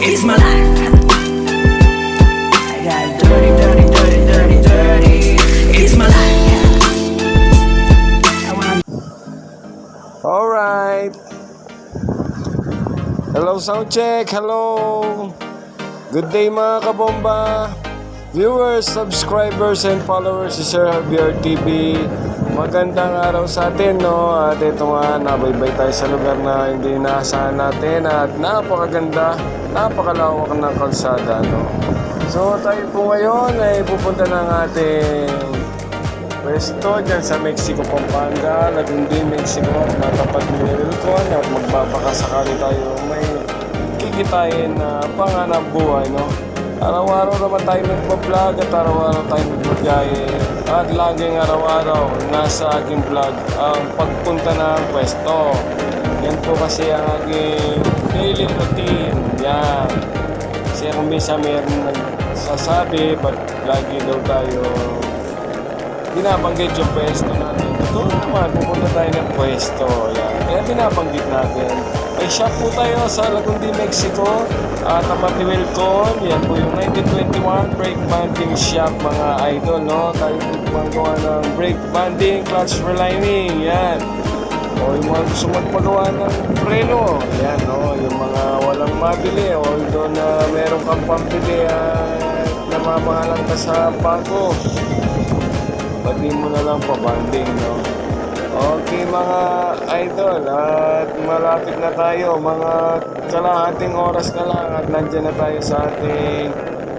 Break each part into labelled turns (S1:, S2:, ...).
S1: It's my life. I got dirty, dirty, dirty, dirty, dirty. It's my life. I wanna...
S2: Alright. Hello soundcheck, hello. Good day mga kabomba, viewers, subscribers, and followers si Sir Javier TV. Magandang araw sa atin, no? At ito nga, nabaybay tayo sa lugar na hindi inaasahan natin. At napakaganda, napakalawak ng kalsada, no? So tayo po ngayon ay pupunta ng ating pwesto dyan sa Mexico, Pampanga, Lagundi, Mexico, matapat ni Wilcon. At magbabakasakali tayo may kikitain na panganap buhay, no? Araw-araw naman tayo nagpa-vlog at araw-araw tayo nagpa-biyahe. At laging araw-araw nasa aking vlog ang pagpunta ng pwesto. Yan po kasi ang aking daily routine. Yan. Kasi kung minsan mayroon nagsasabi, ba't lagi daw tayo binabanggit yung pwesto natin. Ito naman, pupunta tayo ng pwesto. Yan. Kaya binabanggit natin. May shop po tayo sa Lagundi, Mexico. Tapat ni Wilcon. Yan po yung 1921 brake banding shop, mga idol, no? Tayo po gumagawa ng brake banding, clutch relining. Yan. O yung mga gusto magpagawa ng preno. Yan, no? Yung mga walang mabili. Although na meron kang pambili at namamahalan ka sa bago, pati mo na lang pa-banding, no? Okay mga idol, at malapit na tayo, mga kalahating oras na lang at nandiyan na tayo sa ating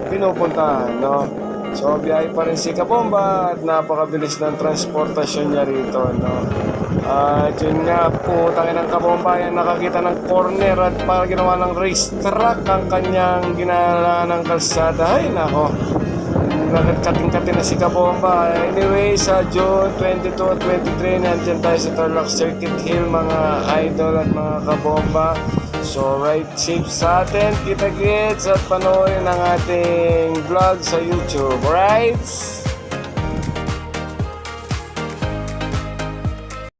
S2: pinupuntahan, no? So biyahe pa rin si Kabomba at napakabilis ng transportasyon niya rito, no? At yun nga po, tangin ng Kabomba, yan nakakita ng corner at para ginawa ng racetrack ang kanyang ginala ng kalsada. Ay nako, kating-kating na si Kabomba. Anyway, sa June 22 at 23, nandiyan tayo sa Tarlac Circuit Hill, mga idol at mga Kabomba. So, ride safe sa atin, kita-kits, at panoorin ang ating vlog sa YouTube. Alright?